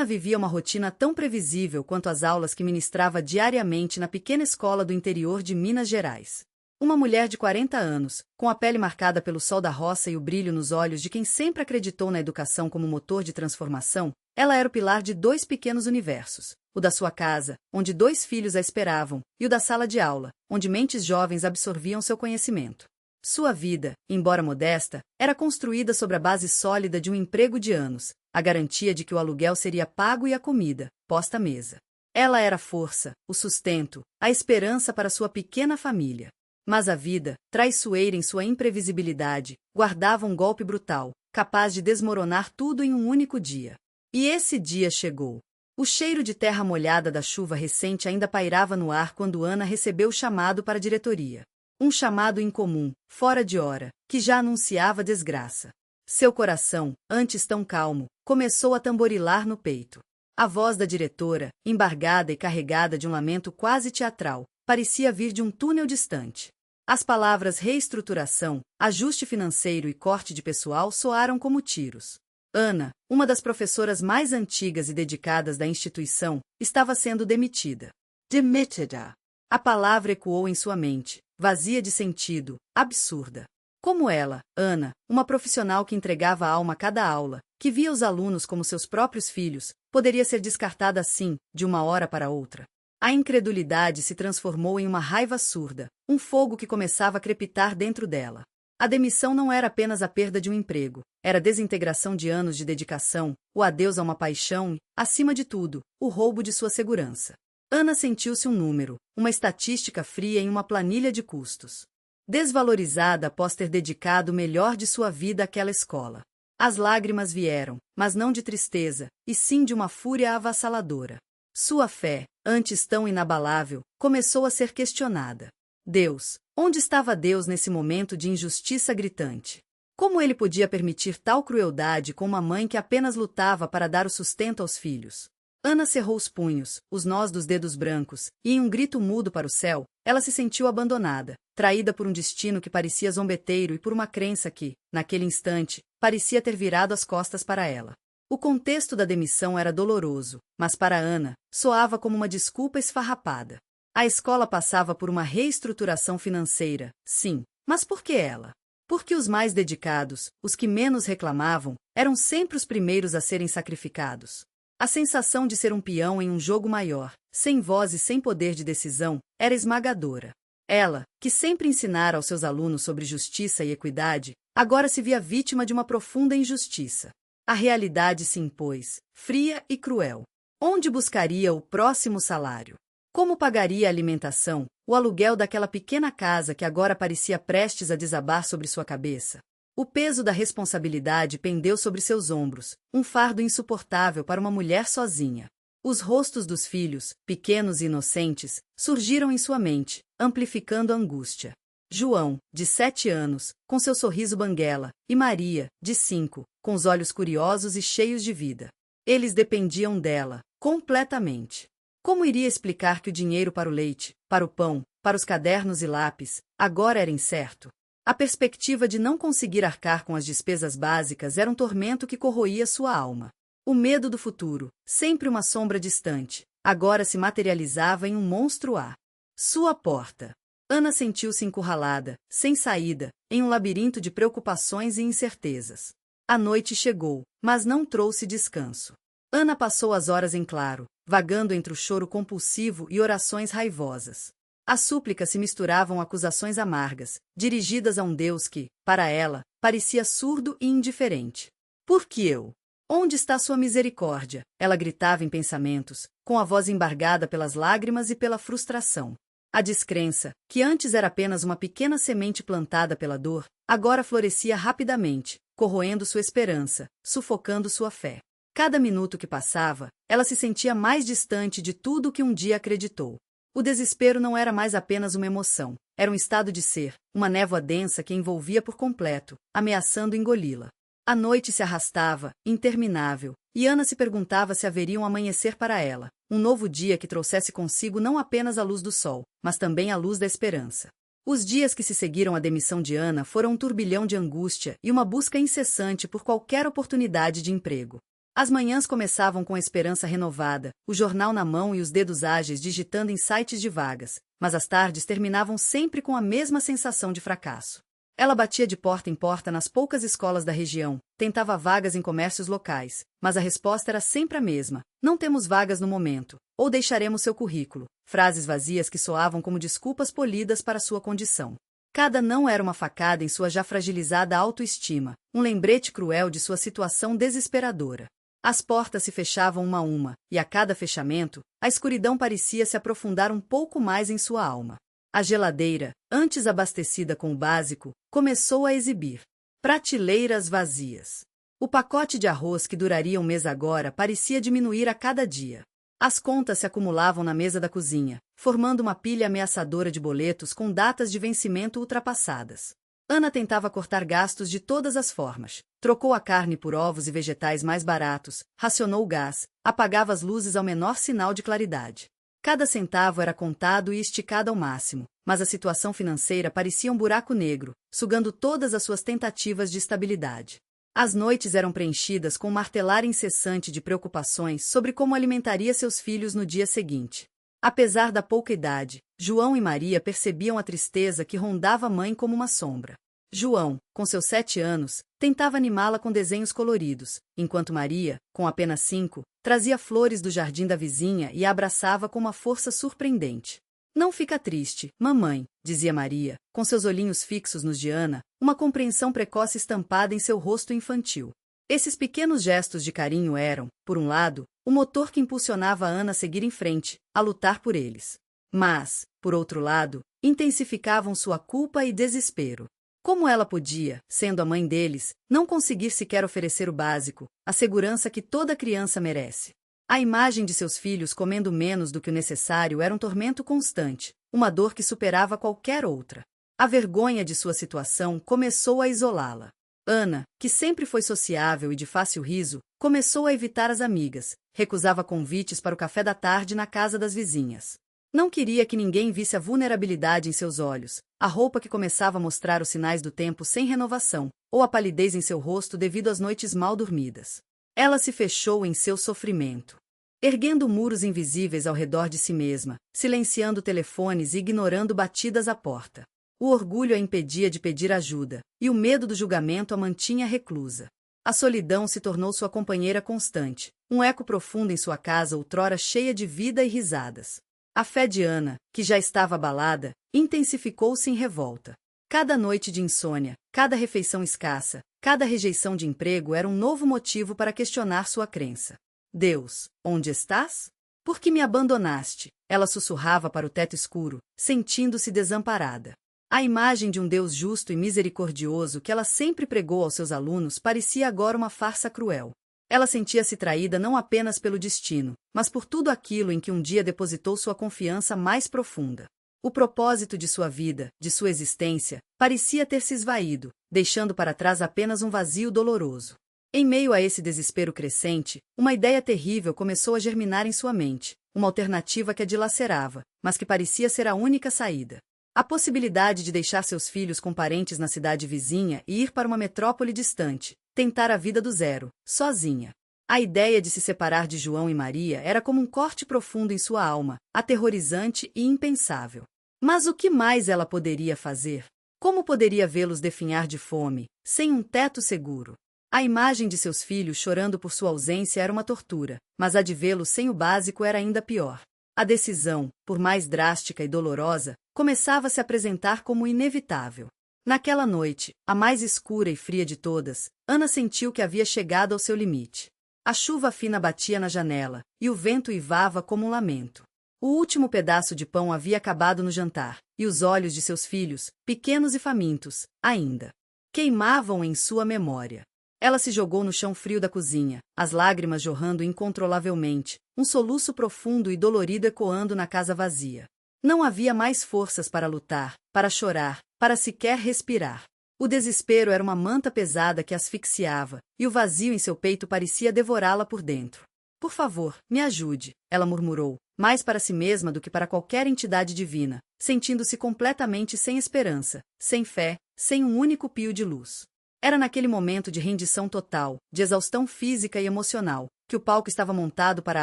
Ana vivia uma rotina tão previsível quanto as aulas que ministrava diariamente na pequena escola do interior de Minas Gerais. Uma mulher de 40 anos, com a pele marcada pelo sol da roça e o brilho nos olhos de quem sempre acreditou na educação como motor de transformação, ela era o pilar de dois pequenos universos: o da sua casa, onde dois filhos a esperavam, e o da sala de aula, onde mentes jovens absorviam seu conhecimento. Sua vida, embora modesta, era construída sobre a base sólida de um emprego de anos, a garantia de que o aluguel seria pago e a comida posta à mesa. Ela era a força, o sustento, a esperança para sua pequena família. Mas a vida, traiçoeira em sua imprevisibilidade, guardava um golpe brutal, capaz de desmoronar tudo em um único dia. E esse dia chegou. O cheiro de terra molhada da chuva recente ainda pairava no ar quando Ana recebeu o chamado para a diretoria. Um chamado incomum, fora de hora, que já anunciava desgraça. Seu coração, antes tão calmo, começou a tamborilar no peito. A voz da diretora, embargada e carregada de um lamento quase teatral, parecia vir de um túnel distante. As palavras reestruturação, ajuste financeiro e corte de pessoal soaram como tiros. Ana, uma das professoras mais antigas e dedicadas da instituição, estava sendo demitida. Demitida. A palavra ecoou em sua mente, vazia de sentido, absurda. Como ela, Ana, uma profissional que entregava a alma a cada aula, que via os alunos como seus próprios filhos, poderia ser descartada assim, de uma hora para outra? A incredulidade se transformou em uma raiva surda, um fogo que começava a crepitar dentro dela. A demissão não era apenas a perda de um emprego, era a desintegração de anos de dedicação, o adeus a uma paixão e, acima de tudo, o roubo de sua segurança. Ana sentiu-se um número, uma estatística fria em uma planilha de custos. Desvalorizada após ter dedicado o melhor de sua vida àquela escola. As lágrimas vieram, mas não de tristeza, e sim de uma fúria avassaladora. Sua fé, antes tão inabalável, começou a ser questionada. Deus, onde estava Deus nesse momento de injustiça gritante? Como ele podia permitir tal crueldade com uma mãe que apenas lutava para dar o sustento aos filhos? Ana cerrou os punhos, os nós dos dedos brancos, e em um grito mudo para o céu, ela se sentiu abandonada, traída por um destino que parecia zombeteiro e por uma crença que, naquele instante, parecia ter virado as costas para ela. O contexto da demissão era doloroso, mas para Ana, soava como uma desculpa esfarrapada. A escola passava por uma reestruturação financeira, sim, mas por que ela? Porque os mais dedicados, os que menos reclamavam, eram sempre os primeiros a serem sacrificados. A sensação de ser um peão em um jogo maior, sem voz e sem poder de decisão, era esmagadora. Ela, que sempre ensinara aos seus alunos sobre justiça e equidade, agora se via vítima de uma profunda injustiça. A realidade se impôs, fria e cruel. Onde buscaria o próximo salário? Como pagaria a alimentação, o aluguel daquela pequena casa que agora parecia prestes a desabar sobre sua cabeça? O peso da responsabilidade pendeu sobre seus ombros, um fardo insuportável para uma mulher sozinha. Os rostos dos filhos, pequenos e inocentes, surgiram em sua mente, amplificando a angústia. João, de 7 anos, com seu sorriso banguela, e Maria, de 5, com os olhos curiosos e cheios de vida. Eles dependiam dela, completamente. Como iria explicar que o dinheiro para o leite, para o pão, para os cadernos e lápis, agora era incerto? A perspectiva de não conseguir arcar com as despesas básicas era um tormento que corroía sua alma. O medo do futuro, sempre uma sombra distante, agora se materializava em um monstro à sua porta. Ana sentiu-se encurralada, sem saída, em um labirinto de preocupações e incertezas. A noite chegou, mas não trouxe descanso. Ana passou as horas em claro, vagando entre o choro compulsivo e orações raivosas. As súplicas se misturavam a acusações amargas, dirigidas a um Deus que, para ela, parecia surdo e indiferente. Por que eu? Onde está sua misericórdia? Ela gritava em pensamentos, com a voz embargada pelas lágrimas e pela frustração. A descrença, que antes era apenas uma pequena semente plantada pela dor, agora florescia rapidamente, corroendo sua esperança, sufocando sua fé. Cada minuto que passava, ela se sentia mais distante de tudo o que um dia acreditou. O desespero não era mais apenas uma emoção, era um estado de ser, uma névoa densa que envolvia por completo, ameaçando engoli-la. A noite se arrastava, interminável, e Ana se perguntava se haveria um amanhecer para ela, um novo dia que trouxesse consigo não apenas a luz do sol, mas também a luz da esperança. Os dias que se seguiram à demissão de Ana foram um turbilhão de angústia e uma busca incessante por qualquer oportunidade de emprego. As manhãs começavam com a esperança renovada, o jornal na mão e os dedos ágeis digitando em sites de vagas, mas as tardes terminavam sempre com a mesma sensação de fracasso. Ela batia de porta em porta nas poucas escolas da região, tentava vagas em comércios locais, mas a resposta era sempre a mesma: não temos vagas no momento, ou deixaremos seu currículo. Frases vazias que soavam como desculpas polidas para sua condição. Cada não era uma facada em sua já fragilizada autoestima, um lembrete cruel de sua situação desesperadora. As portas se fechavam uma a uma, e a cada fechamento, a escuridão parecia se aprofundar um pouco mais em sua alma. A geladeira, antes abastecida com o básico, começou a exibir prateleiras vazias. O pacote de arroz que duraria um mês agora parecia diminuir a cada dia. As contas se acumulavam na mesa da cozinha, formando uma pilha ameaçadora de boletos com datas de vencimento ultrapassadas. Ana tentava cortar gastos de todas as formas. Trocou a carne por ovos e vegetais mais baratos, racionou o gás, apagava as luzes ao menor sinal de claridade. Cada centavo era contado e esticado ao máximo, mas a situação financeira parecia um buraco negro, sugando todas as suas tentativas de estabilidade. As noites eram preenchidas com um martelar incessante de preocupações sobre como alimentaria seus filhos no dia seguinte. Apesar da pouca idade, João e Maria percebiam a tristeza que rondava a mãe como uma sombra. João, com seus 7 anos, tentava animá-la com desenhos coloridos, enquanto Maria, com apenas 5, trazia flores do jardim da vizinha e a abraçava com uma força surpreendente. Não fica triste, mamãe, dizia Maria, com seus olhinhos fixos nos de Ana, uma compreensão precoce estampada em seu rosto infantil. Esses pequenos gestos de carinho eram, por um lado, o motor que impulsionava Ana a seguir em frente, a lutar por eles. Mas, por outro lado, intensificavam sua culpa e desespero. Como ela podia, sendo a mãe deles, não conseguir sequer oferecer o básico, a segurança que toda criança merece? A imagem de seus filhos comendo menos do que o necessário era um tormento constante, uma dor que superava qualquer outra. A vergonha de sua situação começou a isolá-la. Ana, que sempre foi sociável e de fácil riso, começou a evitar as amigas, recusava convites para o café da tarde na casa das vizinhas. Não queria que ninguém visse a vulnerabilidade em seus olhos, a roupa que começava a mostrar os sinais do tempo sem renovação, ou a palidez em seu rosto devido às noites mal dormidas. Ela se fechou em seu sofrimento, erguendo muros invisíveis ao redor de si mesma, silenciando telefones e ignorando batidas à porta. O orgulho a impedia de pedir ajuda, e o medo do julgamento a mantinha reclusa. A solidão se tornou sua companheira constante, um eco profundo em sua casa outrora cheia de vida e risadas. A fé de Ana, que já estava abalada, intensificou-se em revolta. Cada noite de insônia, cada refeição escassa, cada rejeição de emprego era um novo motivo para questionar sua crença. Deus, onde estás? Por que me abandonaste? Ela sussurrava para o teto escuro, sentindo-se desamparada. A imagem de um Deus justo e misericordioso que ela sempre pregou aos seus alunos parecia agora uma farsa cruel. Ela sentia-se traída não apenas pelo destino, mas por tudo aquilo em que um dia depositou sua confiança mais profunda. O propósito de sua vida, de sua existência, parecia ter se esvaído, deixando para trás apenas um vazio doloroso. Em meio a esse desespero crescente, uma ideia terrível começou a germinar em sua mente, uma alternativa que a dilacerava, mas que parecia ser a única saída. A possibilidade de deixar seus filhos com parentes na cidade vizinha e ir para uma metrópole distante, tentar a vida do zero, sozinha. A ideia de se separar de João e Maria era como um corte profundo em sua alma, aterrorizante e impensável. Mas o que mais ela poderia fazer? Como poderia vê-los definhar de fome, sem um teto seguro? A imagem de seus filhos chorando por sua ausência era uma tortura, mas a de vê-los sem o básico era ainda pior. A decisão, por mais drástica e dolorosa, começava a se apresentar como inevitável. Naquela noite, a mais escura e fria de todas, Ana sentiu que havia chegado ao seu limite. A chuva fina batia na janela, e o vento uivava como um lamento. O último pedaço de pão havia acabado no jantar, e os olhos de seus filhos, pequenos e famintos, ainda queimavam em sua memória. Ela se jogou no chão frio da cozinha, as lágrimas jorrando incontrolavelmente, um soluço profundo e dolorido ecoando na casa vazia. Não havia mais forças para lutar, para chorar, para sequer respirar. O desespero era uma manta pesada que asfixiava, e o vazio em seu peito parecia devorá-la por dentro. Por favor, me ajude, ela murmurou, mais para si mesma do que para qualquer entidade divina, sentindo-se completamente sem esperança, sem fé, sem um único pio de luz. Era naquele momento de rendição total, de exaustão física e emocional, que o palco estava montado para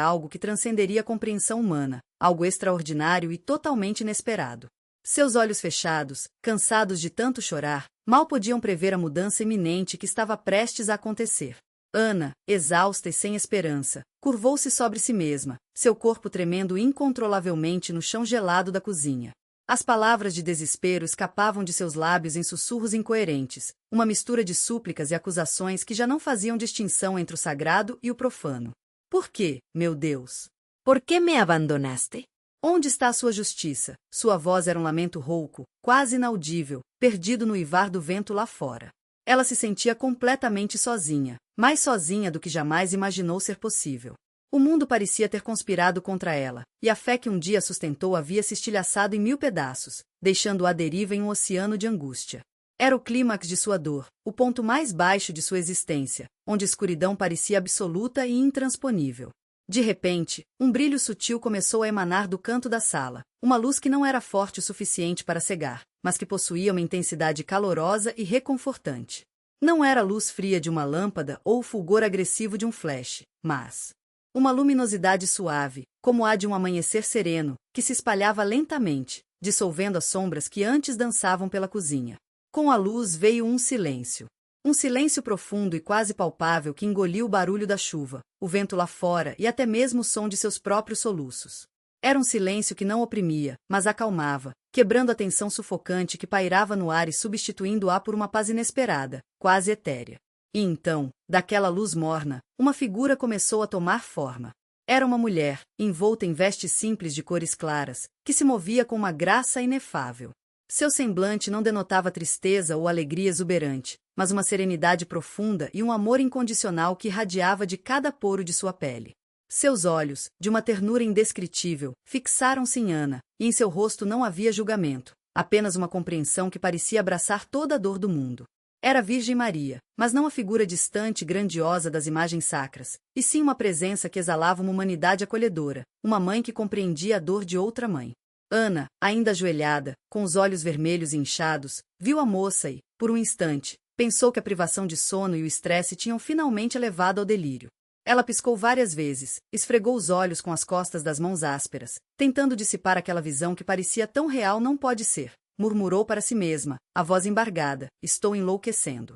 algo que transcenderia a compreensão humana, algo extraordinário e totalmente inesperado. Seus olhos fechados, cansados de tanto chorar, mal podiam prever a mudança iminente que estava prestes a acontecer. Ana, exausta e sem esperança, curvou-se sobre si mesma, seu corpo tremendo incontrolavelmente no chão gelado da cozinha. As palavras de desespero escapavam de seus lábios em sussurros incoerentes, uma mistura de súplicas e acusações que já não faziam distinção entre o sagrado e o profano. Por quê, meu Deus? ¿Por qué me abandonaste? Onde está a sua justiça? Sua voz era um lamento rouco, quase inaudível, perdido no uivar do vento lá fora. Ela se sentia completamente sozinha, mais sozinha do que jamais imaginou ser possível. O mundo parecia ter conspirado contra ela, e a fé que um dia sustentou havia se estilhaçado em 1000 pedaços, deixando-a à deriva em um oceano de angústia. Era o clímax de sua dor, o ponto mais baixo de sua existência, onde a escuridão parecia absoluta e intransponível. De repente, um brilho sutil começou a emanar do canto da sala, uma luz que não era forte o suficiente para cegar, mas que possuía uma intensidade calorosa e reconfortante. Não era a luz fria de uma lâmpada ou o fulgor agressivo de um flash, mas uma luminosidade suave, como a de um amanhecer sereno, que se espalhava lentamente, dissolvendo as sombras que antes dançavam pela cozinha. Com a luz veio um silêncio. Um silêncio profundo e quase palpável que engoliu o barulho da chuva, o vento lá fora e até mesmo o som de seus próprios soluços. Era um silêncio que não oprimia, mas acalmava, quebrando a tensão sufocante que pairava no ar e substituindo-a por uma paz inesperada, quase etérea. E então, daquela luz morna, uma figura começou a tomar forma. Era uma mulher, envolta em vestes simples de cores claras, que se movia com uma graça inefável. Seu semblante não denotava tristeza ou alegria exuberante, mas uma serenidade profunda e um amor incondicional que irradiava de cada poro de sua pele. Seus olhos, de uma ternura indescritível, fixaram-se em Ana, e em seu rosto não havia julgamento, apenas uma compreensão que parecia abraçar toda a dor do mundo. Era a Virgem Maria, mas não a figura distante e grandiosa das imagens sacras, e sim uma presença que exalava uma humanidade acolhedora, uma mãe que compreendia a dor de outra mãe. Ana, ainda ajoelhada, com os olhos vermelhos e inchados, viu a moça e, por um instante, pensou que a privação de sono e o estresse tinham finalmente levado ao delírio. Ela piscou várias vezes, esfregou os olhos com as costas das mãos ásperas, tentando dissipar aquela visão que parecia tão real não pode ser. Murmurou para si mesma, a voz embargada, estou enlouquecendo.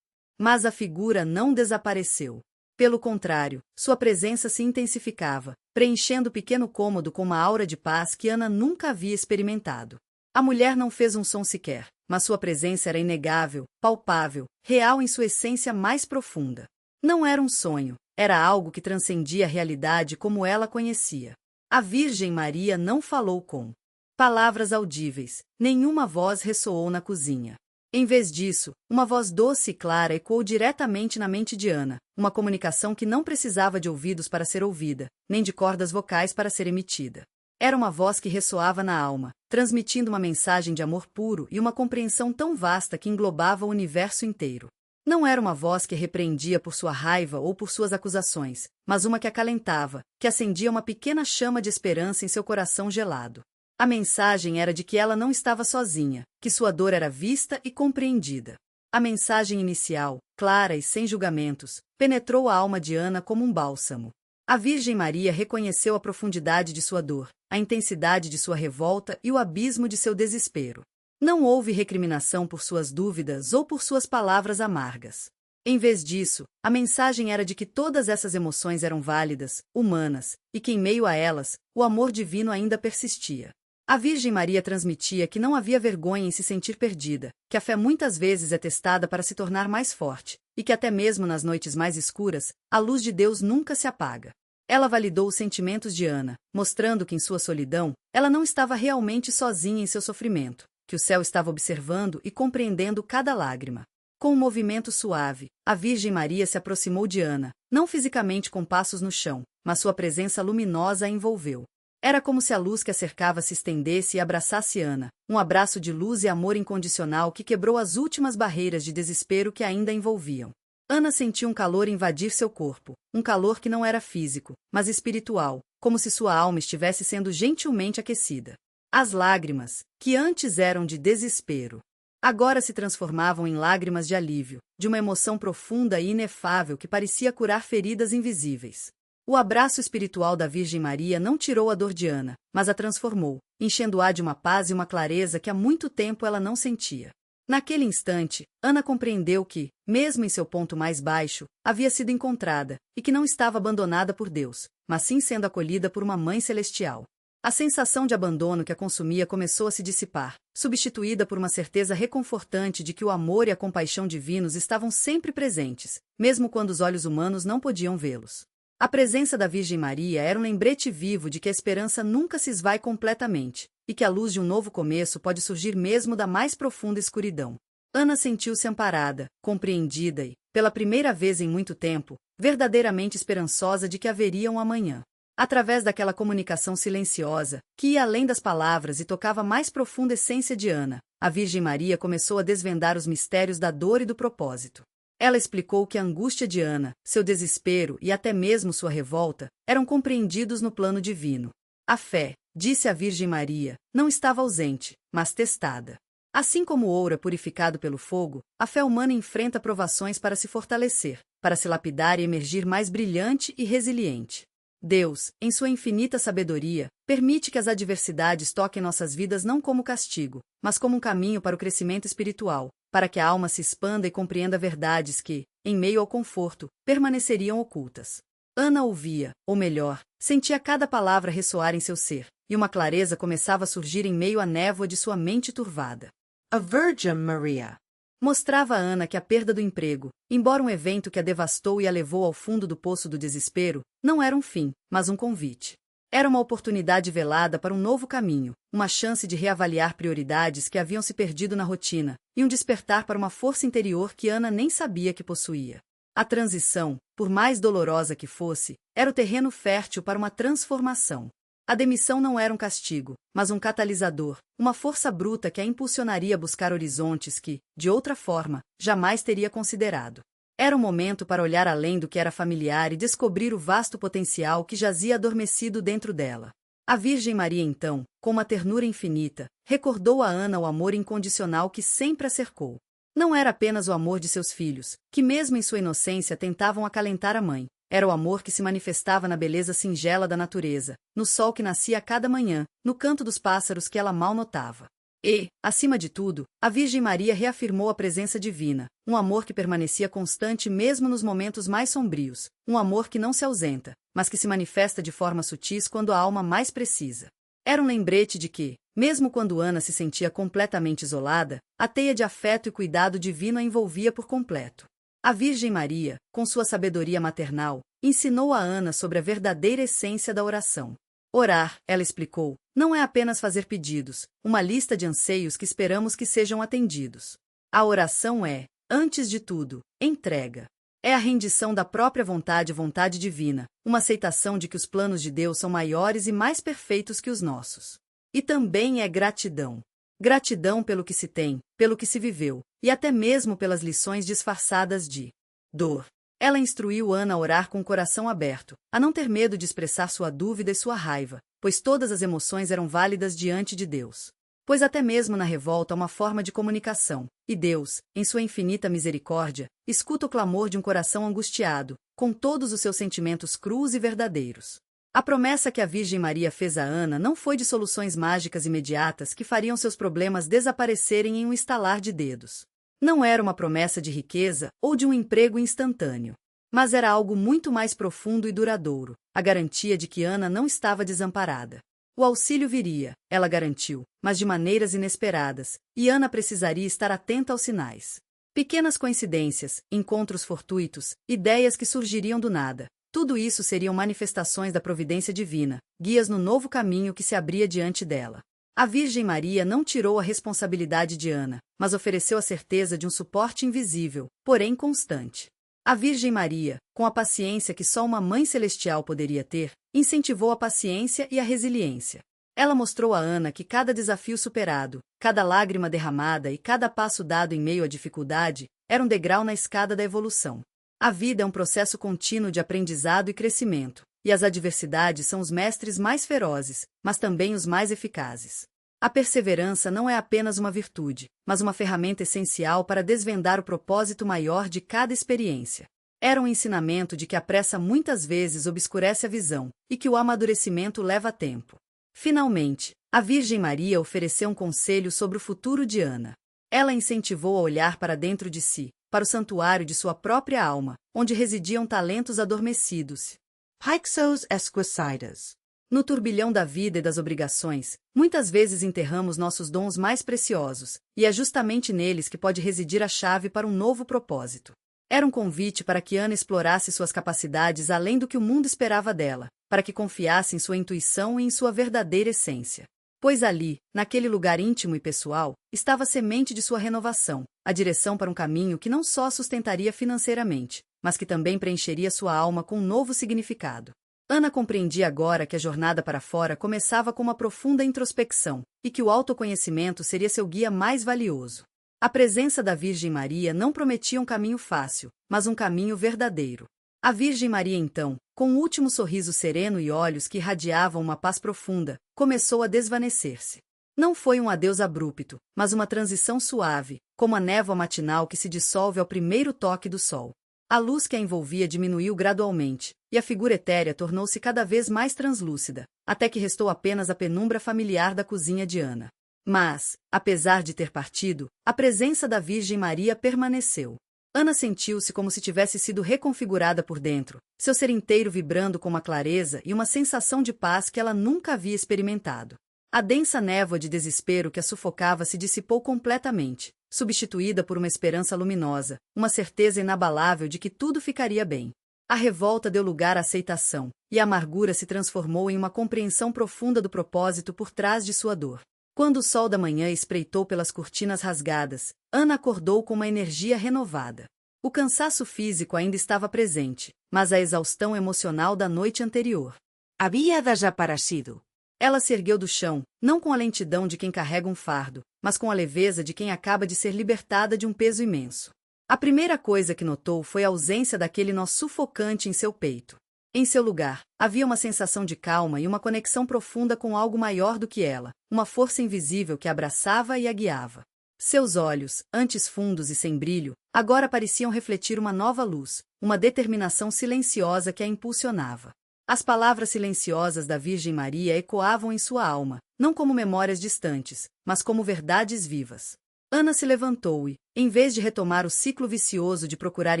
Mas a figura não desapareceu. Pelo contrário, sua presença se intensificava, preenchendo o pequeno cômodo com uma aura de paz que Ana nunca havia experimentado. A mulher não fez um som sequer, mas sua presença era inegável, palpável, real em sua essência mais profunda. Não era um sonho, era algo que transcendia a realidade como ela conhecia. A Virgem Maria não falou com palavras audíveis, nenhuma voz ressoou na cozinha. Em vez disso, uma voz doce e clara ecoou diretamente na mente de Ana, uma comunicação que não precisava de ouvidos para ser ouvida, nem de cordas vocais para ser emitida. Era uma voz que ressoava na alma, transmitindo uma mensagem de amor puro e uma compreensão tão vasta que englobava o universo inteiro. Não era uma voz que repreendia por sua raiva ou por suas acusações, mas uma que acalentava, que acendia uma pequena chama de esperança em seu coração gelado. A mensagem era de que ela não estava sozinha, que sua dor era vista e compreendida. A mensagem inicial, clara e sem julgamentos, penetrou a alma de Ana como um bálsamo. A Virgem Maria reconheceu a profundidade de sua dor, a intensidade de sua revolta e o abismo de seu desespero. Não houve recriminação por suas dúvidas ou por suas palavras amargas. Em vez disso, a mensagem era de que todas essas emoções eram válidas, humanas, e que em meio a elas, o amor divino ainda persistia. A Virgem Maria transmitia que não havia vergonha em se sentir perdida, que a fé muitas vezes é testada para se tornar mais forte, e que até mesmo nas noites mais escuras, a luz de Deus nunca se apaga. Ela validou os sentimentos de Ana, mostrando que em sua solidão, ela não estava realmente sozinha em seu sofrimento, que o céu estava observando e compreendendo cada lágrima. Com um movimento suave, a Virgem Maria se aproximou de Ana, não fisicamente com passos no chão, mas sua presença luminosa a envolveu. Era como se a luz que a cercava se estendesse e abraçasse Ana, um abraço de luz e amor incondicional que quebrou as últimas barreiras de desespero que ainda a envolviam. Ana sentiu um calor invadir seu corpo, um calor que não era físico, mas espiritual, como se sua alma estivesse sendo gentilmente aquecida. As lágrimas, que antes eram de desespero, agora se transformavam em lágrimas de alívio, de uma emoção profunda e inefável que parecia curar feridas invisíveis. O abraço espiritual da Virgem Maria não tirou a dor de Ana, mas a transformou, enchendo-a de uma paz e uma clareza que há muito tempo ela não sentia. Naquele instante, Ana compreendeu que, mesmo em seu ponto mais baixo, havia sido encontrada, e que não estava abandonada por Deus, mas sim sendo acolhida por uma Mãe Celestial. A sensação de abandono que a consumia começou a se dissipar, substituída por uma certeza reconfortante de que o amor e a compaixão divinos estavam sempre presentes, mesmo quando os olhos humanos não podiam vê-los. A presença da Virgem Maria era um lembrete vivo de que a esperança nunca se esvai completamente, e que a luz de um novo começo pode surgir mesmo da mais profunda escuridão. Ana sentiu-se amparada, compreendida e, pela primeira vez em muito tempo, verdadeiramente esperançosa de que haveria um amanhã. Através daquela comunicação silenciosa, que ia além das palavras e tocava a mais profunda essência de Ana, a Virgem Maria começou a desvendar os mistérios da dor e do propósito. Ela explicou que a angústia de Ana, seu desespero e até mesmo sua revolta, eram compreendidos no plano divino. A fé, disse a Virgem Maria, não estava ausente, mas testada. Assim como o ouro é purificado pelo fogo, a fé humana enfrenta provações para se fortalecer, para se lapidar e emergir mais brilhante e resiliente. Deus, em sua infinita sabedoria, permite que as adversidades toquem nossas vidas não como castigo, mas como um caminho para o crescimento espiritual, para que a alma se expanda e compreenda verdades que, em meio ao conforto, permaneceriam ocultas. Ana ouvia, ou melhor, sentia cada palavra ressoar em seu ser, e uma clareza começava a surgir em meio à névoa de sua mente turvada. A Virgin Maria. Mostrava a Ana que a perda do emprego, embora um evento que a devastou e a levou ao fundo do poço do desespero, não era um fim, mas um convite. Era uma oportunidade velada para um novo caminho, uma chance de reavaliar prioridades que haviam se perdido na rotina, e um despertar para uma força interior que Ana nem sabia que possuía. A transição, por mais dolorosa que fosse, era o terreno fértil para uma transformação. A demissão não era um castigo, mas um catalisador, uma força bruta que a impulsionaria a buscar horizontes que, de outra forma, jamais teria considerado. Era um momento para olhar além do que era familiar e descobrir o vasto potencial que jazia adormecido dentro dela. A Virgem Maria então, com uma ternura infinita, recordou a Ana o amor incondicional que sempre a cercou. Não era apenas o amor de seus filhos, que mesmo em sua inocência tentavam acalentar a mãe. Era o amor que se manifestava na beleza singela da natureza, no sol que nascia a cada manhã, no canto dos pássaros que ela mal notava. E, acima de tudo, a Virgem Maria reafirmou a presença divina, um amor que permanecia constante mesmo nos momentos mais sombrios, um amor que não se ausenta, mas que se manifesta de forma sutis quando a alma mais precisa. Era um lembrete de que, mesmo quando Ana se sentia completamente isolada, a teia de afeto e cuidado divino a envolvia por completo. A Virgem Maria, com sua sabedoria maternal, ensinou a Ana sobre a verdadeira essência da oração. Orar, ela explicou, não é apenas fazer pedidos, uma lista de anseios que esperamos que sejam atendidos. A oração é, antes de tudo, entrega. É a rendição da própria vontade divina, uma aceitação de que os planos de Deus são maiores e mais perfeitos que os nossos. E também é gratidão. Gratidão pelo que se tem, pelo que se viveu, e até mesmo pelas lições disfarçadas de dor. Ela instruiu Ana a orar com o coração aberto, a não ter medo de expressar sua dúvida e sua raiva, pois todas as emoções eram válidas diante de Deus. Pois até mesmo na revolta há uma forma de comunicação, e Deus, em sua infinita misericórdia, escuta o clamor de um coração angustiado, com todos os seus sentimentos crus e verdadeiros. A promessa que a Virgem Maria fez a Ana não foi de soluções mágicas imediatas que fariam seus problemas desaparecerem em um estalar de dedos. Não era uma promessa de riqueza ou de um emprego instantâneo. Mas era algo muito mais profundo e duradouro, a garantia de que Ana não estava desamparada. O auxílio viria, ela garantiu, mas de maneiras inesperadas, e Ana precisaria estar atenta aos sinais. Pequenas coincidências, encontros fortuitos, ideias que surgiriam do nada. Tudo isso seriam manifestações da providência divina, guias no novo caminho que se abria diante dela. A Virgem Maria não tirou a responsabilidade de Ana, mas ofereceu a certeza de um suporte invisível, porém constante. A Virgem Maria, com a paciência que só uma Mãe Celestial poderia ter, incentivou a paciência e a resiliência. Ela mostrou a Ana que cada desafio superado, cada lágrima derramada e cada passo dado em meio à dificuldade, era um degrau na escada da evolução. A vida é um processo contínuo de aprendizado e crescimento, e as adversidades são os mestres mais ferozes, mas também os mais eficazes. A perseverança não é apenas uma virtude, mas uma ferramenta essencial para desvendar o propósito maior de cada experiência. Era um ensinamento de que a pressa muitas vezes obscurece a visão, e que o amadurecimento leva tempo. Finalmente, a Virgem Maria ofereceu um conselho sobre o futuro de Ana. Ela incentivou a olhar para dentro de si, para o santuário de sua própria alma, onde residiam talentos adormecidos. Pyxos Esquicidas. No turbilhão da vida e das obrigações, muitas vezes enterramos nossos dons mais preciosos, e é justamente neles que pode residir a chave para um novo propósito. Era um convite para que Ana explorasse suas capacidades além do que o mundo esperava dela, para que confiasse em sua intuição e em sua verdadeira essência. Pois ali, naquele lugar íntimo e pessoal, estava a semente de sua renovação, a direção para um caminho que não só a sustentaria financeiramente, mas que também preencheria sua alma com um novo significado. Ana compreendia agora que a jornada para fora começava com uma profunda introspecção, e que o autoconhecimento seria seu guia mais valioso. A presença da Virgem Maria não prometia um caminho fácil, mas um caminho verdadeiro. A Virgem Maria então, com um último sorriso sereno e olhos que irradiavam uma paz profunda, começou a desvanecer-se. Não foi um adeus abrupto, mas uma transição suave, como a névoa matinal que se dissolve ao primeiro toque do sol. A luz que a envolvia diminuiu gradualmente, e a figura etérea tornou-se cada vez mais translúcida, até que restou apenas a penumbra familiar da cozinha de Ana. Mas, apesar de ter partido, a presença da Virgem Maria permaneceu. Ana sentiu-se como se tivesse sido reconfigurada por dentro, seu ser inteiro vibrando com uma clareza e uma sensação de paz que ela nunca havia experimentado. A densa névoa de desespero que a sufocava se dissipou completamente, substituída por uma esperança luminosa, uma certeza inabalável de que tudo ficaria bem. A revolta deu lugar à aceitação, e a amargura se transformou em uma compreensão profunda do propósito por trás de sua dor. Quando o sol da manhã espreitou pelas cortinas rasgadas, Ana acordou com uma energia renovada. O cansaço físico ainda estava presente, mas a exaustão emocional da noite anterior Havia desaparecido. Ela se ergueu do chão, não com a lentidão de quem carrega um fardo, mas com a leveza de quem acaba de ser libertada de um peso imenso. A primeira coisa que notou foi a ausência daquele nó sufocante em seu peito. Em seu lugar, havia uma sensação de calma e uma conexão profunda com algo maior do que ela, uma força invisível que a abraçava e a guiava. Seus olhos, antes fundos e sem brilho, agora pareciam refletir uma nova luz, uma determinação silenciosa que a impulsionava. As palavras silenciosas da Virgem Maria ecoavam em sua alma, não como memórias distantes, mas como verdades vivas. Ana se levantou e, em vez de retomar o ciclo vicioso de procurar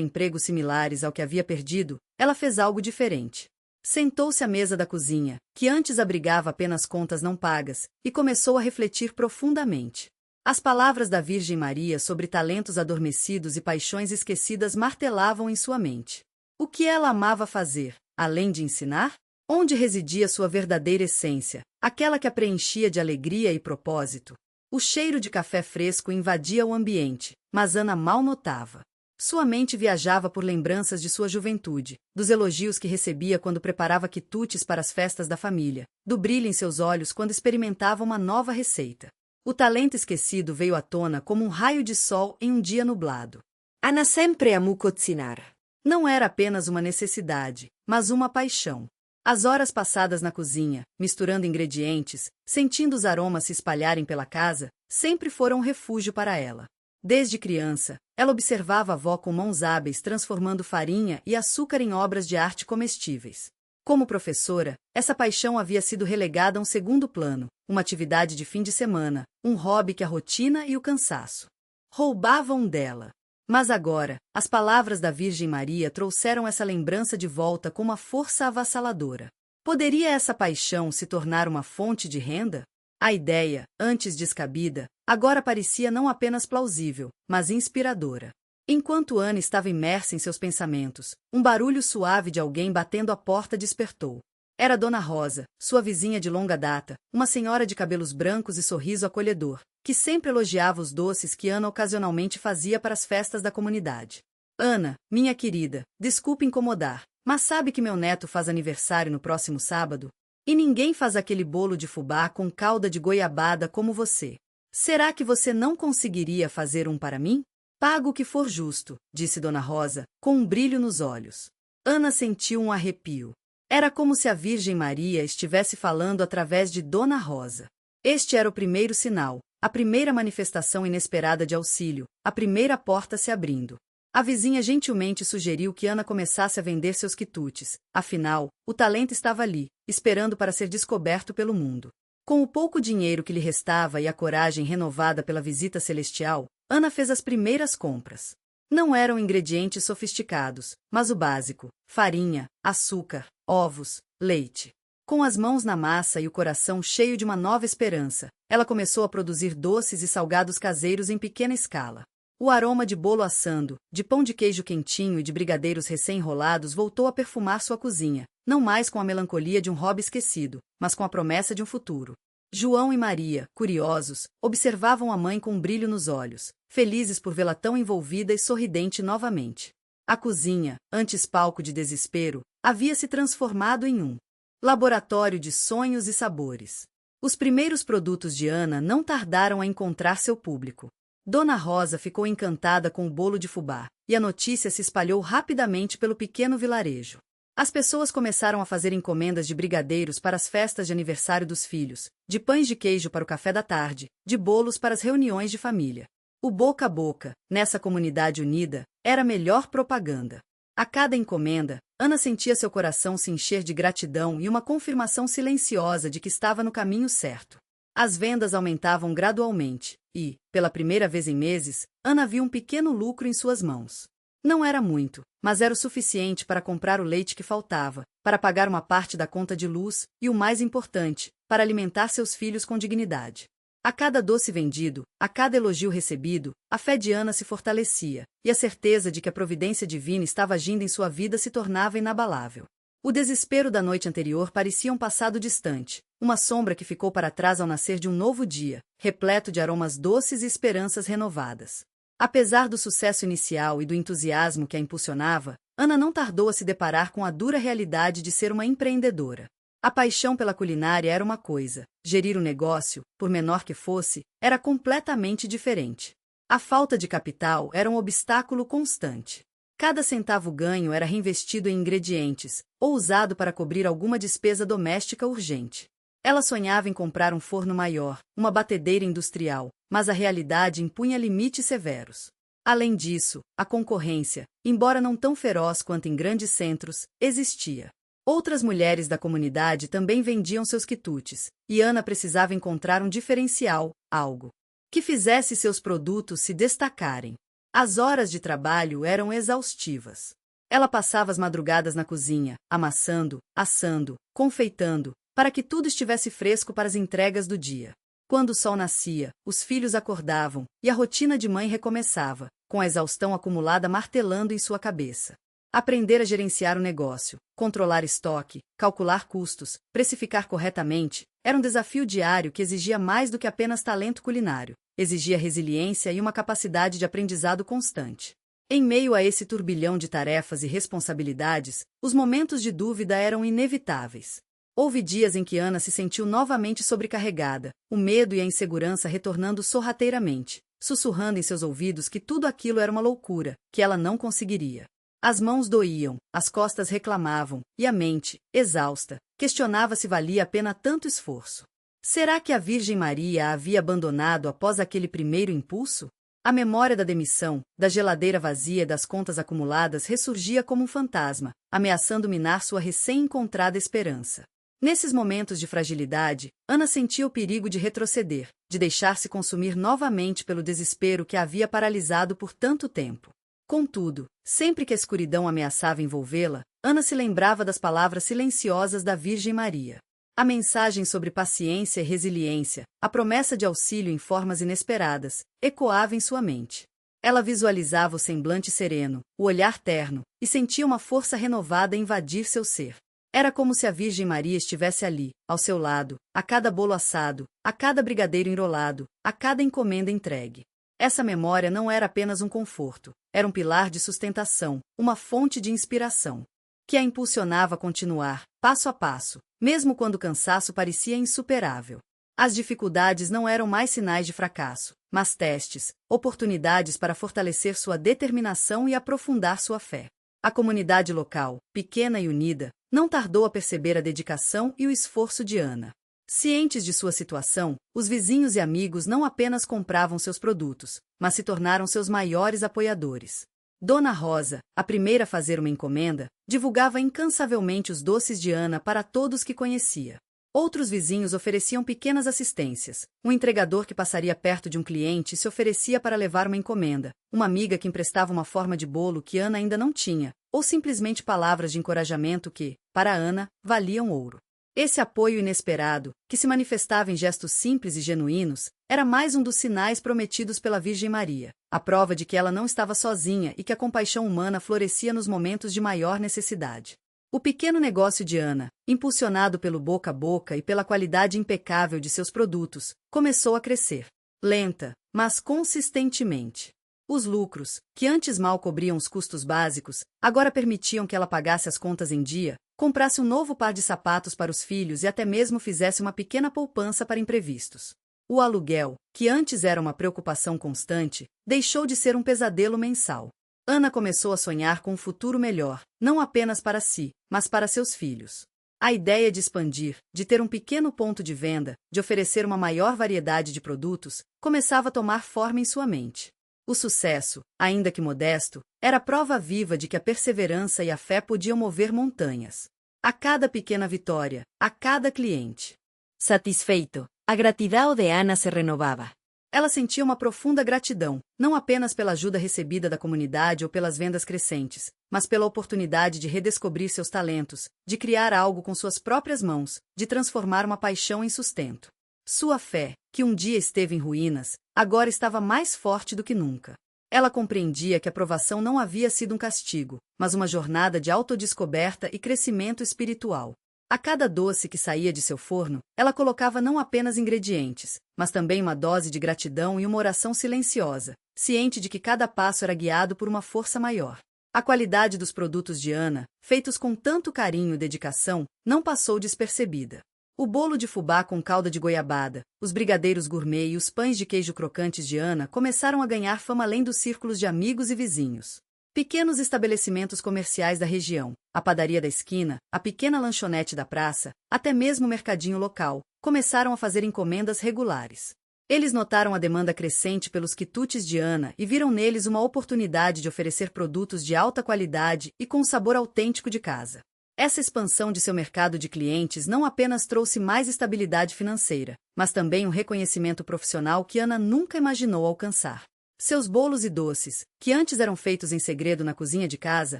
empregos similares ao que havia perdido, ela fez algo diferente. Sentou-se à mesa da cozinha, que antes abrigava apenas contas não pagas, e começou a refletir profundamente. As palavras da Virgem Maria sobre talentos adormecidos e paixões esquecidas martelavam em sua mente. O que ela amava fazer, além de ensinar? Onde residia sua verdadeira essência, aquela que a preenchia de alegria e propósito? O cheiro de café fresco invadia o ambiente, mas Ana mal notava. Sua mente viajava por lembranças de sua juventude, dos elogios que recebia quando preparava quitutes para as festas da família, do brilho em seus olhos quando experimentava uma nova receita. O talento esquecido veio à tona como um raio de sol em um dia nublado. Ana sempre amou cozinhar. Não era apenas uma necessidade, mas uma paixão. As horas passadas na cozinha, misturando ingredientes, sentindo os aromas se espalharem pela casa, sempre foram um refúgio para ela. Desde criança, ela observava a avó com mãos hábeis transformando farinha e açúcar em obras de arte comestíveis. Como professora, essa paixão havia sido relegada a um segundo plano, uma atividade de fim de semana, um hobby que a rotina e o cansaço roubavam dela. Mas agora, as palavras da Virgem Maria trouxeram essa lembrança de volta com uma força avassaladora. Poderia essa paixão se tornar uma fonte de renda? A ideia, antes descabida, agora parecia não apenas plausível, mas inspiradora. Enquanto Ana estava imersa em seus pensamentos, um barulho suave de alguém batendo à porta despertou. Era Dona Rosa, sua vizinha de longa data, uma senhora de cabelos brancos e sorriso acolhedor, que sempre elogiava os doces que Ana ocasionalmente fazia para as festas da comunidade. Ana, minha querida, desculpe incomodar, mas sabe que meu neto faz aniversário no próximo sábado? E ninguém faz aquele bolo de fubá com calda de goiabada como você. Será que você não conseguiria fazer um para mim? Pago o que for justo, disse Dona Rosa, com um brilho nos olhos. Ana sentiu um arrepio. Era como se a Virgem Maria estivesse falando através de Dona Rosa. Este era o primeiro sinal, a primeira manifestação inesperada de auxílio, a primeira porta se abrindo. A vizinha gentilmente sugeriu que Ana começasse a vender seus quitutes, afinal, o talento estava ali, esperando para ser descoberto pelo mundo. Com o pouco dinheiro que lhe restava e a coragem renovada pela visita celestial, Ana fez as primeiras compras. Não eram ingredientes sofisticados, mas o básico: farinha, açúcar, ovos, leite. Com as mãos na massa e o coração cheio de uma nova esperança, ela começou a produzir doces e salgados caseiros em pequena escala. O aroma de bolo assando, de pão de queijo quentinho e de brigadeiros recém-enrolados voltou a perfumar sua cozinha, não mais com a melancolia de um hobby esquecido, mas com a promessa de um futuro. João e Maria, curiosos, observavam a mãe com um brilho nos olhos, felizes por vê-la tão envolvida e sorridente novamente. A cozinha, antes palco de desespero, havia se transformado em um laboratório de sonhos e sabores. Os primeiros produtos de Ana não tardaram a encontrar seu público. Dona Rosa ficou encantada com o bolo de fubá, e a notícia se espalhou rapidamente pelo pequeno vilarejo. As pessoas começaram a fazer encomendas de brigadeiros para as festas de aniversário dos filhos, de pães de queijo para o café da tarde, de bolos para as reuniões de família. O boca a boca, nessa comunidade unida, era a melhor propaganda. A cada encomenda, Ana sentia seu coração se encher de gratidão e uma confirmação silenciosa de que estava no caminho certo. As vendas aumentavam gradualmente, e, pela primeira vez em meses, Ana viu um pequeno lucro em suas mãos. Não era muito, mas era o suficiente para comprar o leite que faltava, para pagar uma parte da conta de luz e, o mais importante, para alimentar seus filhos com dignidade. A cada doce vendido, a cada elogio recebido, a fé de Ana se fortalecia, e a certeza de que a providência divina estava agindo em sua vida se tornava inabalável. O desespero da noite anterior parecia um passado distante, uma sombra que ficou para trás ao nascer de um novo dia, repleto de aromas doces e esperanças renovadas. Apesar do sucesso inicial e do entusiasmo que a impulsionava, Ana não tardou a se deparar com a dura realidade de ser uma empreendedora. A paixão pela culinária era uma coisa, gerir o negócio, por menor que fosse, era completamente diferente. A falta de capital era um obstáculo constante. Cada centavo ganho era reinvestido em ingredientes, ou usado para cobrir alguma despesa doméstica urgente. Ela sonhava em comprar um forno maior, uma batedeira industrial, mas a realidade impunha limites severos. Além disso, a concorrência, embora não tão feroz quanto em grandes centros, existia. Outras mulheres da comunidade também vendiam seus quitutes, e Ana precisava encontrar um diferencial, algo que fizesse seus produtos se destacarem. As horas de trabalho eram exaustivas. Ela passava as madrugadas na cozinha, amassando, assando, confeitando, para que tudo estivesse fresco para as entregas do dia. Quando o sol nascia, os filhos acordavam, e a rotina de mãe recomeçava, com a exaustão acumulada martelando em sua cabeça. Aprender a gerenciar o negócio, controlar estoque, calcular custos, precificar corretamente, era um desafio diário que exigia mais do que apenas talento culinário, exigia resiliência e uma capacidade de aprendizado constante. Em meio a esse turbilhão de tarefas e responsabilidades, os momentos de dúvida eram inevitáveis. Houve dias em que Ana se sentiu novamente sobrecarregada, o medo e a insegurança retornando sorrateiramente, sussurrando em seus ouvidos que tudo aquilo era uma loucura, que ela não conseguiria. As mãos doíam, as costas reclamavam, e a mente, exausta, questionava se valia a pena tanto esforço. Será que a Virgem Maria a havia abandonado após aquele primeiro impulso? A memória da demissão, da geladeira vazia e das contas acumuladas ressurgia como um fantasma, ameaçando minar sua recém-encontrada esperança. Nesses momentos de fragilidade, Ana sentia o perigo de retroceder, de deixar-se consumir novamente pelo desespero que a havia paralisado por tanto tempo. Contudo, sempre que a escuridão ameaçava envolvê-la, Ana se lembrava das palavras silenciosas da Virgem Maria. A mensagem sobre paciência e resiliência, a promessa de auxílio em formas inesperadas, ecoava em sua mente. Ela visualizava o semblante sereno, o olhar terno, e sentia uma força renovada invadir seu ser. Era como se a Virgem Maria estivesse ali, ao seu lado, a cada bolo assado, a cada brigadeiro enrolado, a cada encomenda entregue. Essa memória não era apenas um conforto, era um pilar de sustentação, uma fonte de inspiração, que a impulsionava a continuar, passo a passo, mesmo quando o cansaço parecia insuperável. As dificuldades não eram mais sinais de fracasso, mas testes, oportunidades para fortalecer sua determinação e aprofundar sua fé. A comunidade local, pequena e unida, não tardou a perceber a dedicação e o esforço de Ana. Cientes de sua situação, os vizinhos e amigos não apenas compravam seus produtos, mas se tornaram seus maiores apoiadores. Dona Rosa, a primeira a fazer uma encomenda, divulgava incansavelmente os doces de Ana para todos que conhecia. Outros vizinhos ofereciam pequenas assistências. Um entregador que passaria perto de um cliente se oferecia para levar uma encomenda, uma amiga que emprestava uma forma de bolo que Ana ainda não tinha, ou simplesmente palavras de encorajamento que, para Ana, valiam ouro. Esse apoio inesperado, que se manifestava em gestos simples e genuínos, era mais um dos sinais prometidos pela Virgem Maria, a prova de que ela não estava sozinha e que a compaixão humana florescia nos momentos de maior necessidade. O pequeno negócio de Ana, impulsionado pelo boca a boca e pela qualidade impecável de seus produtos, começou a crescer. Lenta, mas consistentemente. Os lucros, que antes mal cobriam os custos básicos, agora permitiam que ela pagasse as contas em dia, comprasse um novo par de sapatos para os filhos e até mesmo fizesse uma pequena poupança para imprevistos. O aluguel, que antes era uma preocupação constante, deixou de ser um pesadelo mensal. Ana começou a sonhar com um futuro melhor, não apenas para si, mas para seus filhos. A ideia de expandir, de ter um pequeno ponto de venda, de oferecer uma maior variedade de produtos, começava a tomar forma em sua mente. O sucesso, ainda que modesto, era prova viva de que a perseverança e a fé podiam mover montanhas. A cada pequena vitória, a cada cliente. Satisfeito, a gratidão de Ana se renovava. Ela sentia uma profunda gratidão, não apenas pela ajuda recebida da comunidade ou pelas vendas crescentes, mas pela oportunidade de redescobrir seus talentos, de criar algo com suas próprias mãos, de transformar uma paixão em sustento. Sua fé, que um dia esteve em ruínas, agora estava mais forte do que nunca. Ela compreendia que a provação não havia sido um castigo, mas uma jornada de autodescoberta e crescimento espiritual. A cada doce que saía de seu forno, ela colocava não apenas ingredientes, mas também uma dose de gratidão e uma oração silenciosa, ciente de que cada passo era guiado por uma força maior. A qualidade dos produtos de Ana, feitos com tanto carinho e dedicação, não passou despercebida. O bolo de fubá com calda de goiabada, os brigadeiros gourmet e os pães de queijo crocantes de Ana começaram a ganhar fama além dos círculos de amigos e vizinhos. Pequenos estabelecimentos comerciais da região, a padaria da esquina, a pequena lanchonete da praça, até mesmo o mercadinho local, começaram a fazer encomendas regulares. Eles notaram a demanda crescente pelos quitutes de Ana e viram neles uma oportunidade de oferecer produtos de alta qualidade e com sabor autêntico de casa. Essa expansão de seu mercado de clientes não apenas trouxe mais estabilidade financeira, mas também um reconhecimento profissional que Ana nunca imaginou alcançar. Seus bolos e doces, que antes eram feitos em segredo na cozinha de casa,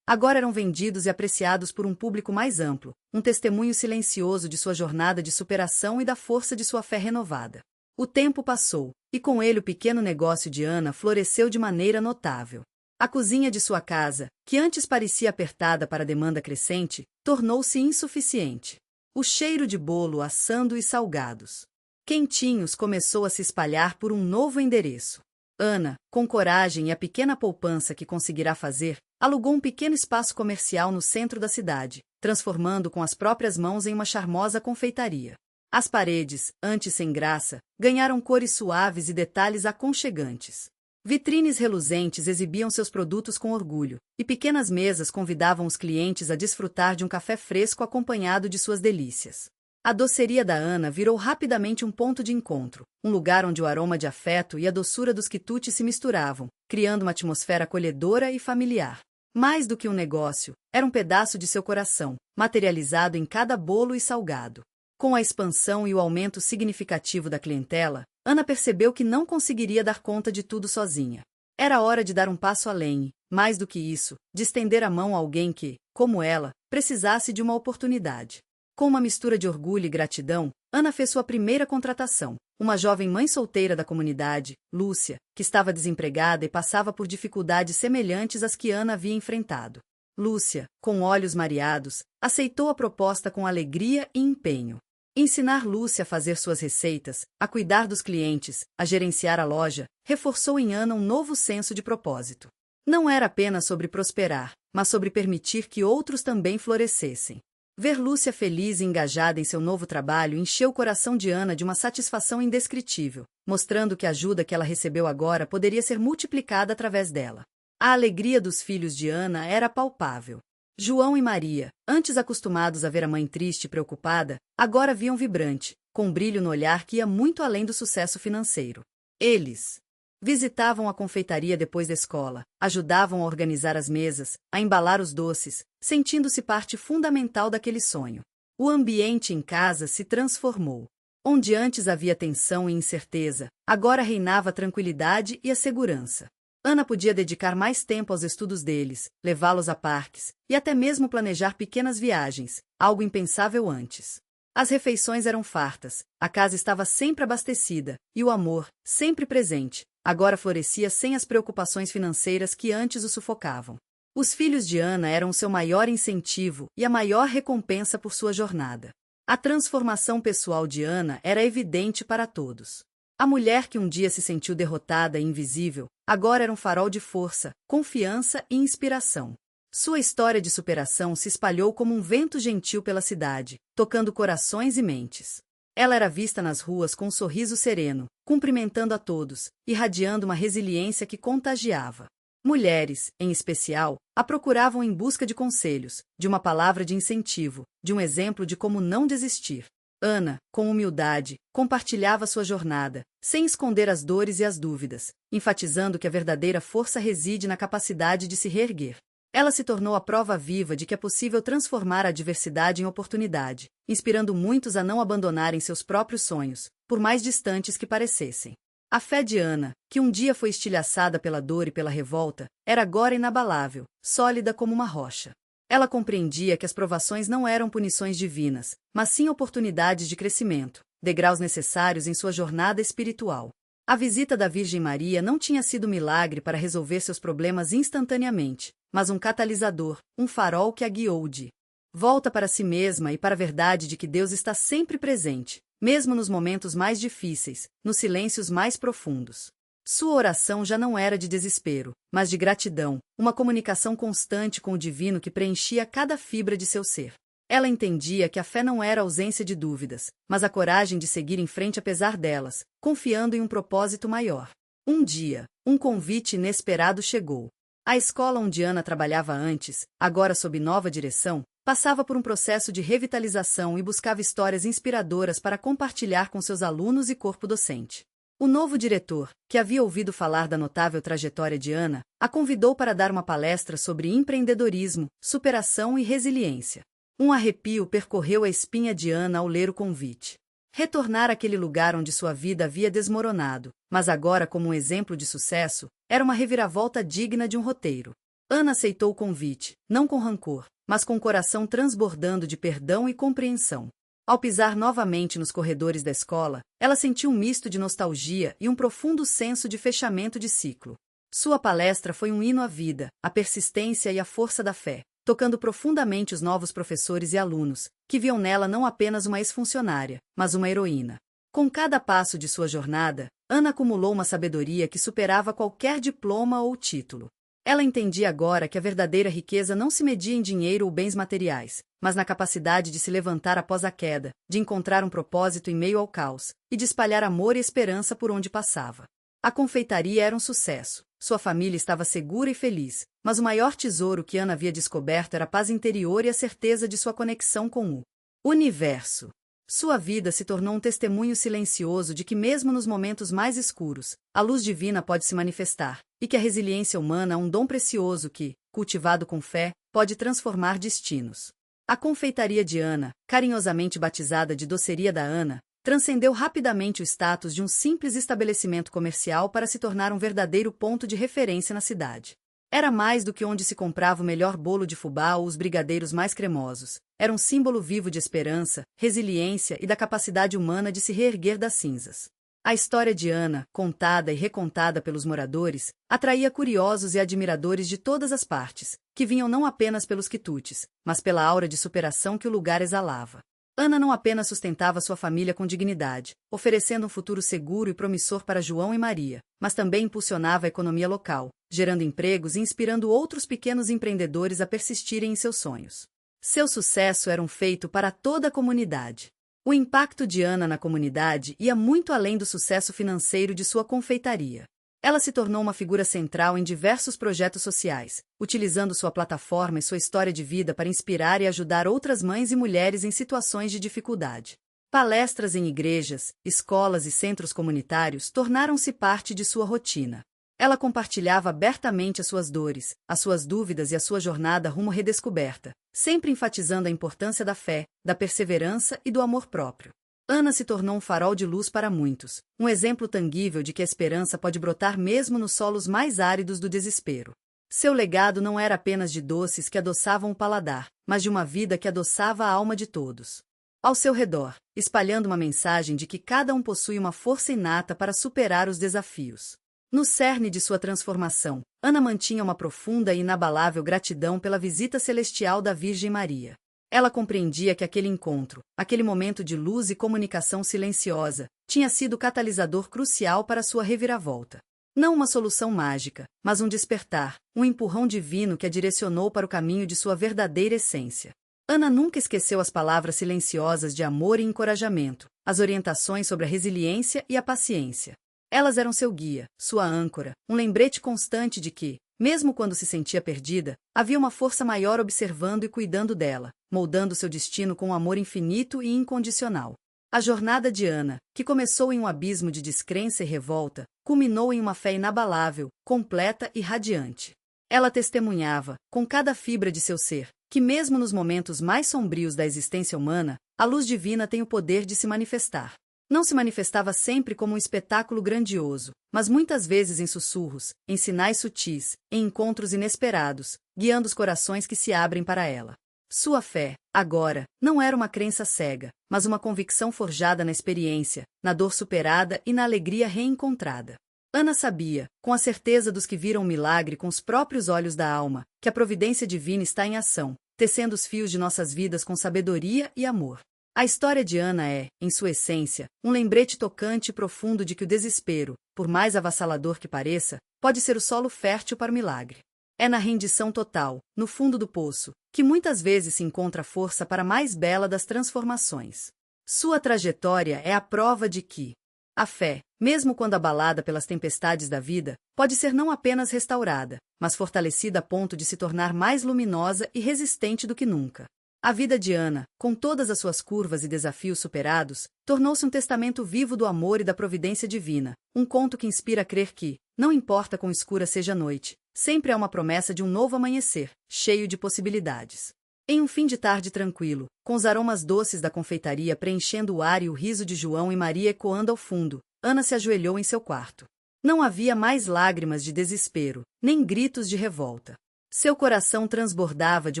agora eram vendidos e apreciados por um público mais amplo, um testemunho silencioso de sua jornada de superação e da força de sua fé renovada. O tempo passou, e com ele o pequeno negócio de Ana floresceu de maneira notável. A cozinha de sua casa, que antes parecia apertada para a demanda crescente, tornou-se insuficiente. O cheiro de bolo assando e salgados quentinhos começou a se espalhar por um novo endereço. Ana, com coragem e a pequena poupança que conseguirá fazer, alugou um pequeno espaço comercial no centro da cidade, transformando com as próprias mãos em uma charmosa confeitaria. As paredes, antes sem graça, ganharam cores suaves e detalhes aconchegantes. Vitrines reluzentes exibiam seus produtos com orgulho, e pequenas mesas convidavam os clientes a desfrutar de um café fresco acompanhado de suas delícias. A doceria da Ana virou rapidamente um ponto de encontro, um lugar onde o aroma de afeto e a doçura dos quitutes se misturavam, criando uma atmosfera acolhedora e familiar. Mais do que um negócio, era um pedaço de seu coração, materializado em cada bolo e salgado. Com a expansão e o aumento significativo da clientela, Ana percebeu que não conseguiria dar conta de tudo sozinha. Era hora de dar um passo além, mais do que isso, de estender a mão a alguém que, como ela, precisasse de uma oportunidade. Com uma mistura de orgulho e gratidão, Ana fez sua primeira contratação. Uma jovem mãe solteira da comunidade, Lúcia, que estava desempregada e passava por dificuldades semelhantes às que Ana havia enfrentado. Lúcia, com olhos mareados, aceitou a proposta com alegria e empenho. Ensinar Lúcia a fazer suas receitas, a cuidar dos clientes, a gerenciar a loja, reforçou em Ana um novo senso de propósito. Não era apenas sobre prosperar, mas sobre permitir que outros também florescessem. Ver Lúcia feliz e engajada em seu novo trabalho encheu o coração de Ana de uma satisfação indescritível, mostrando que a ajuda que ela recebeu agora poderia ser multiplicada através dela. A alegria dos filhos de Ana era palpável. João e Maria, antes acostumados a ver a mãe triste e preocupada, agora viam vibrante, com um brilho no olhar que ia muito além do sucesso financeiro. Eles visitavam a confeitaria depois da escola, ajudavam a organizar as mesas, a embalar os doces, sentindo-se parte fundamental daquele sonho. O ambiente em casa se transformou. Onde antes havia tensão e incerteza, agora reinava a tranquilidade e a segurança. Ana podia dedicar mais tempo aos estudos deles, levá-los a parques, e até mesmo planejar pequenas viagens, algo impensável antes. As refeições eram fartas, a casa estava sempre abastecida, e o amor, sempre presente, agora florescia sem as preocupações financeiras que antes o sufocavam. Os filhos de Ana eram o seu maior incentivo e a maior recompensa por sua jornada. A transformação pessoal de Ana era evidente para todos. A mulher que um dia se sentiu derrotada e invisível, agora era um farol de força, confiança e inspiração. Sua história de superação se espalhou como um vento gentil pela cidade, tocando corações e mentes. Ela era vista nas ruas com um sorriso sereno, cumprimentando a todos, irradiando uma resiliência que contagiava. Mulheres, em especial, a procuravam em busca de conselhos, de uma palavra de incentivo, de um exemplo de como não desistir. Ana, com humildade, compartilhava sua jornada, sem esconder as dores e as dúvidas, enfatizando que a verdadeira força reside na capacidade de se reerguer. Ela se tornou a prova viva de que é possível transformar a adversidade em oportunidade, inspirando muitos a não abandonarem seus próprios sonhos, por mais distantes que parecessem. A fé de Ana, que um dia foi estilhaçada pela dor e pela revolta, era agora inabalável, sólida como uma rocha. Ela compreendia que as provações não eram punições divinas, mas sim oportunidades de crescimento, degraus necessários em sua jornada espiritual. A visita da Virgem Maria não tinha sido milagre para resolver seus problemas instantaneamente, mas um catalisador, um farol que a guiou de volta para si mesma e para a verdade de que Deus está sempre presente, mesmo nos momentos mais difíceis, nos silêncios mais profundos. Sua oração já não era de desespero, mas de gratidão, uma comunicação constante com o divino que preenchia cada fibra de seu ser. Ela entendia que a fé não era a ausência de dúvidas, mas a coragem de seguir em frente apesar delas, confiando em um propósito maior. Um dia, um convite inesperado chegou. A escola onde Ana trabalhava antes, agora sob nova direção, passava por um processo de revitalização e buscava histórias inspiradoras para compartilhar com seus alunos e corpo docente. O novo diretor, que havia ouvido falar da notável trajetória de Ana, a convidou para dar uma palestra sobre empreendedorismo, superação e resiliência. Um arrepio percorreu a espinha de Ana ao ler o convite. Retornar àquele lugar onde sua vida havia desmoronado, mas agora como um exemplo de sucesso, era uma reviravolta digna de um roteiro. Ana aceitou o convite, não com rancor, mas com o coração transbordando de perdão e compreensão. Ao pisar novamente nos corredores da escola, ela sentiu um misto de nostalgia e um profundo senso de fechamento de ciclo. Sua palestra foi um hino à vida, à persistência e à força da fé, tocando profundamente os novos professores e alunos, que viam nela não apenas uma ex-funcionária, mas uma heroína. Com cada passo de sua jornada, Ana acumulou uma sabedoria que superava qualquer diploma ou título. Ela entendia agora que a verdadeira riqueza não se media em dinheiro ou bens materiais, mas na capacidade de se levantar após a queda, de encontrar um propósito em meio ao caos, e de espalhar amor e esperança por onde passava. A confeitaria era um sucesso, sua família estava segura e feliz, mas o maior tesouro que Ana havia descoberto era a paz interior e a certeza de sua conexão com o universo. Sua vida se tornou um testemunho silencioso de que mesmo nos momentos mais escuros, a luz divina pode se manifestar, e que a resiliência humana é um dom precioso que, cultivado com fé, pode transformar destinos. A confeitaria de Ana, carinhosamente batizada de Doceria da Ana, transcendeu rapidamente o status de um simples estabelecimento comercial para se tornar um verdadeiro ponto de referência na cidade. Era mais do que onde se comprava o melhor bolo de fubá ou os brigadeiros mais cremosos. Era um símbolo vivo de esperança, resiliência e da capacidade humana de se reerguer das cinzas. A história de Ana, contada e recontada pelos moradores, atraía curiosos e admiradores de todas as partes, que vinham não apenas pelos quitutes, mas pela aura de superação que o lugar exalava. Ana não apenas sustentava sua família com dignidade, oferecendo um futuro seguro e promissor para João e Maria, mas também impulsionava a economia local, gerando empregos e inspirando outros pequenos empreendedores a persistirem em seus sonhos. Seu sucesso era um feito para toda a comunidade. O impacto de Ana na comunidade ia muito além do sucesso financeiro de sua confeitaria. Ela se tornou uma figura central em diversos projetos sociais, utilizando sua plataforma e sua história de vida para inspirar e ajudar outras mães e mulheres em situações de dificuldade. Palestras em igrejas, escolas e centros comunitários tornaram-se parte de sua rotina. Ela compartilhava abertamente as suas dores, as suas dúvidas e a sua jornada rumo à redescoberta, sempre enfatizando a importância da fé, da perseverança e do amor próprio. Ana se tornou um farol de luz para muitos, um exemplo tangível de que a esperança pode brotar mesmo nos solos mais áridos do desespero. Seu legado não era apenas de doces que adoçavam o paladar, mas de uma vida que adoçava a alma de todos. Ao seu redor, espalhando uma mensagem de que cada um possui uma força inata para superar os desafios. No cerne de sua transformação, Ana mantinha uma profunda e inabalável gratidão pela visita celestial da Virgem Maria. Ela compreendia que aquele encontro, aquele momento de luz e comunicação silenciosa, tinha sido catalisador crucial para sua reviravolta. Não uma solução mágica, mas um despertar, um empurrão divino que a direcionou para o caminho de sua verdadeira essência. Ana nunca esqueceu as palavras silenciosas de amor e encorajamento, as orientações sobre a resiliência e a paciência. Elas eram seu guia, sua âncora, um lembrete constante de que, mesmo quando se sentia perdida, havia uma força maior observando e cuidando dela, moldando seu destino com um amor infinito e incondicional. A jornada de Ana, que começou em um abismo de descrença e revolta, culminou em uma fé inabalável, completa e radiante. Ela testemunhava, com cada fibra de seu ser, que mesmo nos momentos mais sombrios da existência humana, a luz divina tem o poder de se manifestar. Não se manifestava sempre como um espetáculo grandioso, mas muitas vezes em sussurros, em sinais sutis, em encontros inesperados, guiando os corações que se abrem para ela. Sua fé, agora, não era uma crença cega, mas uma convicção forjada na experiência, na dor superada e na alegria reencontrada. Ana sabia, com a certeza dos que viram o milagre com os próprios olhos da alma, que a providência divina está em ação, tecendo os fios de nossas vidas com sabedoria e amor. A história de Ana é, em sua essência, um lembrete tocante e profundo de que o desespero, por mais avassalador que pareça, pode ser o solo fértil para o milagre. É na rendição total, no fundo do poço, que muitas vezes se encontra a força para a mais bela das transformações. Sua trajetória é a prova de que a fé, mesmo quando abalada pelas tempestades da vida, pode ser não apenas restaurada, mas fortalecida a ponto de se tornar mais luminosa e resistente do que nunca. A vida de Ana, com todas as suas curvas e desafios superados, tornou-se um testamento vivo do amor e da providência divina, um conto que inspira a crer que, não importa quão escura seja a noite, sempre há uma promessa de um novo amanhecer, cheio de possibilidades. Em um fim de tarde tranquilo, com os aromas doces da confeitaria preenchendo o ar e o riso de João e Maria ecoando ao fundo, Ana se ajoelhou em seu quarto. Não havia mais lágrimas de desespero, nem gritos de revolta. Seu coração transbordava de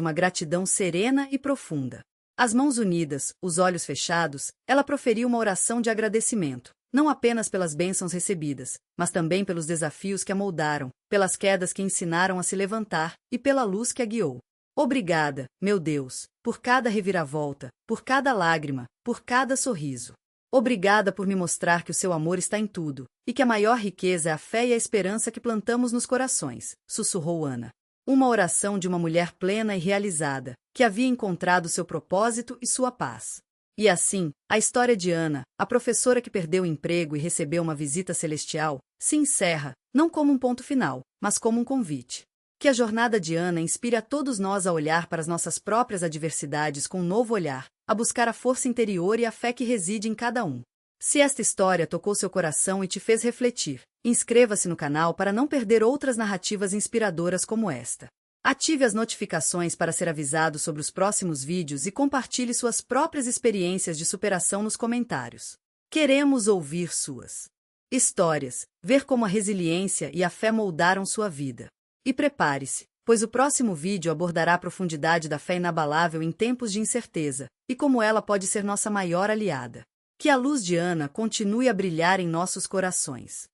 uma gratidão serena e profunda. As mãos unidas, os olhos fechados, ela proferiu uma oração de agradecimento, não apenas pelas bênçãos recebidas, mas também pelos desafios que a moldaram, pelas quedas que ensinaram a se levantar e pela luz que a guiou. Obrigada, meu Deus, por cada reviravolta, por cada lágrima, por cada sorriso. Obrigada por me mostrar que o seu amor está em tudo, e que a maior riqueza é a fé e a esperança que plantamos nos corações, sussurrou Ana. Uma oração de uma mulher plena e realizada, que havia encontrado seu propósito e sua paz. E assim, a história de Ana, a professora que perdeu o emprego e recebeu uma visita celestial, se encerra, não como um ponto final, mas como um convite. Que a jornada de Ana inspire a todos nós a olhar para as nossas próprias adversidades com um novo olhar, a buscar a força interior e a fé que reside em cada um. Se esta história tocou seu coração e te fez refletir, inscreva-se no canal para não perder outras narrativas inspiradoras como esta. Ative as notificações para ser avisado sobre os próximos vídeos e compartilhe suas próprias experiências de superação nos comentários. Queremos ouvir suas histórias, ver como a resiliência e a fé moldaram sua vida. E prepare-se, pois o próximo vídeo abordará a profundidade da fé inabalável em tempos de incerteza, e como ela pode ser nossa maior aliada. Que a luz de Ana continue a brilhar em nossos corações.